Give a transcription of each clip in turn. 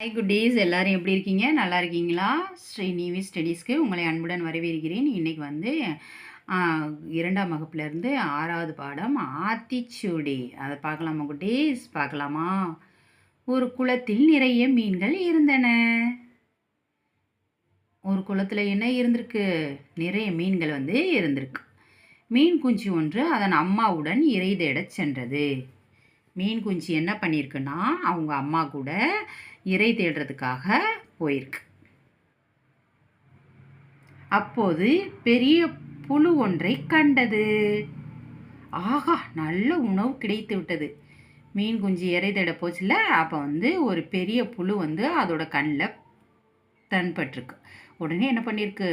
Hi குட்டீஸ், எல்லாரும் எப்படி இருக்கீங்க? நல்லா இருக்கீங்களா? ஸ்ரீநிவி ஸ்டடீஸ்க்கு உங்களை அன்புடன் வரவேற்கிறேன். இன்னைக்கு வந்து 2ஆம் வகுப்புலேருந்து 6வது பாடம் ஆத்திச்சூடி. அதை பார்க்கலாமா குட்டீஸ்? பார்க்கலாமா? ஒரு குளத்தில் நிறைய மீன்கள் இருந்தன. ஒரு குளத்தில் என்ன இருந்திருக்கு? நிறைய மீன்கள் வந்து இருந்திருக்கு. மீன் குஞ்சு ஒன்று அதன் அம்மாவுடன் இறை தேடச் சென்றது. மீன் குஞ்சு என்ன பண்ணியிருக்குன்னா அவங்க அம்மா கூட இறை தேடுறதுக்காக போயிருக்கு. அப்போது பெரிய புழு ஒன்றை கண்டது. ஆகா, நல்ல உணவு கிடைத்து விட்டது. மீன் குஞ்சு இறை தேட போச்சுல, அப்போ வந்து ஒரு பெரிய புழு வந்து அதோட கண்ணில் தென்பட்டிருக்கு. உடனே என்ன பண்ணியிருக்கு?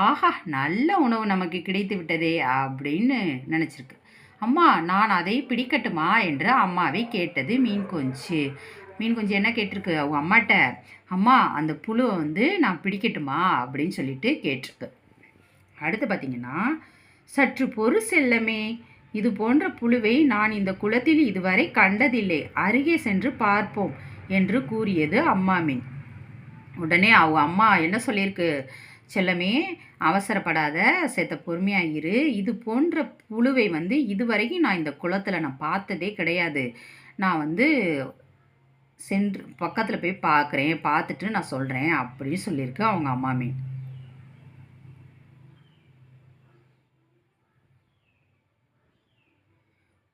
ஆஹா, நல்ல உணவு நமக்கு கிடைத்து விட்டதே அப்படின்னு நினச்சிருக்கு. அம்மா, நான் அதை பிடிக்கட்டுமா என்று அம்மாவை கேட்டது மீன் குஞ்சு. மீன் குஞ்சு என்ன கேட்டிருக்கு அவங்க அம்மாட்ட? அம்மா, அந்த புழுவை வந்து நான் பிடிக்கட்டுமா அப்படின்னு சொல்லிட்டு கேட்டிருக்கு. அடுத்து பார்த்தீங்கன்னா, சற்று பொறு செல்லமே, இது போன்ற புழுவை நான் இந்த குளத்தில் இதுவரை கண்டதில்லை, அருகே சென்று பார்ப்போம் என்று கூறியது அம்மா மீன். உடனே அவங்க அம்மா என்ன சொல்லியிருக்கு? செல்லமே, அவசரப்படாத, சேத்த பொறுமையாக இரு. இது போன்ற புழுவை வந்து இதுவரைக்கும் நான் இந்த குளத்தில் நான் பார்த்ததே கிடையாது. நான் வந்து சென்று பக்கத்தில் போய் பார்க்குறேன், பார்த்துட்டு நான் சொல்கிறேன் அப்படின்னு சொல்லியிருக்கு அவங்க அம்மா மீன்.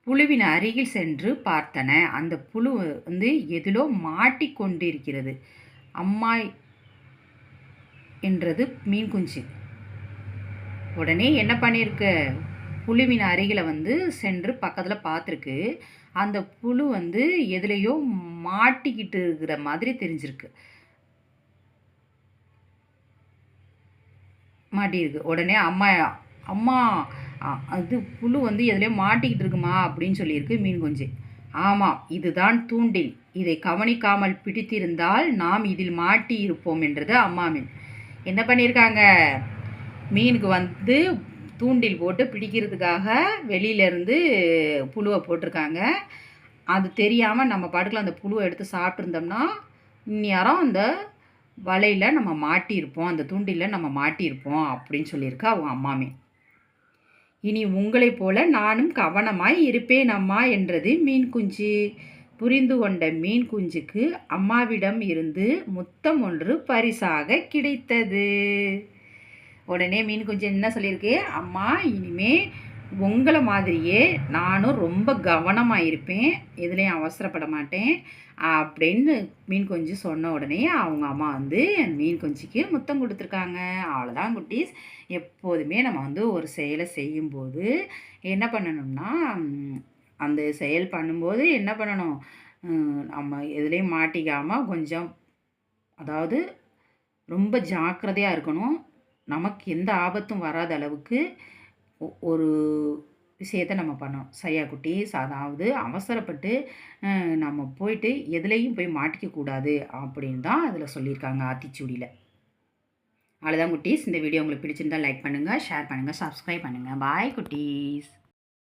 புழுவின் அருகில் சென்று பார்த்தன. அந்த புழு வந்து எதிலோ மாட்டிக்கொண்டிருக்கிறது. அம்மா என்றது மீன் குஞ்சு. உடனே என்ன பண்ணியிருக்கு? புழுவின் அருகில் வந்து சென்று பக்கத்தில் பார்த்துருக்கு. அந்த புழு வந்து எதுலேயோ மாட்டிக்கிட்டு இருக்கிற மாதிரி தெரிஞ்சிருக்கு. மாட்டியிருக்கு. உடனே அம்மா அம்மா அது புழு வந்து எதுலேயோ மாட்டிக்கிட்டு இருக்குமா அப்படின்னு சொல்லியிருக்கு மீன் குஞ்சு. ஆமாம், இதுதான் தூண்டில். இதை கவனிக்காமல் பிடித்திருந்தால் நாம் இதில் மாட்டி இருப்போம் என்றது அம்மா மீன். என்ன பண்ணியிருக்காங்க? மீனுக்கு வந்து தூண்டில் போட்டு பிடிக்கிறதுக்காக வெளியிலேருந்து புழுவை போட்டிருக்காங்க. அது தெரியாமல் நம்ம பாட்டுக்குள்ள அந்த புழுவை எடுத்து சாப்பிட்ருந்தோம்னா இந்நேரம் அந்த வலையில் நம்ம மாட்டியிருப்போம், அந்த தூண்டிலில் நம்ம மாட்டியிருப்போம் அப்படின்னு சொல்லியிருக்கா அவங்க அம்மாமே. இனி உங்களைப் போல நானும் கவனமாய் இருப்பேன் அம்மா என்றது மீன் குஞ்சு. புரிந்து கொண்ட மீன் குஞ்சுக்கு அம்மாவிடம் இருந்து முத்தம் ஒன்று பரிசாக கிடைத்தது. உடனே மீன் குஞ்சு என்ன சொல்லியிருக்கு? அம்மா, இனிமே உங்களை மாதிரியே நானும் ரொம்ப கவனமாக இருப்பேன், எதுலேயும் அவசரப்பட மாட்டேன் அப்படின்னு மீன் குஞ்சு சொன்ன உடனே அவங்க அம்மா வந்து மீன் குஞ்சுக்கு முத்தம் கொடுத்துருக்காங்க. அவ்வளோதான் குட்டீஸ். எப்போதுமே நம்ம வந்து ஒரு செயலை செய்யும்போது என்ன பண்ணணும்னா, அந்த செயல் பண்ணும்போது என்ன பண்ணணும்? நம்ம எதுலேயும் மாட்டிக்காமல் கொஞ்சம், அதாவது ரொம்ப ஜாக்கிரதையாக இருக்கணும். நமக்கு எந்த ஆபத்தும் வராத அளவுக்கு ஒரு விஷயத்தை நம்ம பண்ணோம். சரியா குட்டீஸ்? அதாவது அவசரப்பட்டு நம்ம போயிட்டு எதுலேயும் போய் மாட்டிக்கக்கூடாது அப்படின்னு தான் அதில் சொல்லியிருக்காங்க ஆத்திச்சூடியில். அவ்வளோதான் குட்டீஸ். இந்த வீடியோ உங்களுக்கு பிடிச்சிருந்தால் லைக் பண்ணுங்கள், ஷேர் பண்ணுங்கள், சப்ஸ்கிரைப் பண்ணுங்கள். பாய் குட்டீஸ்.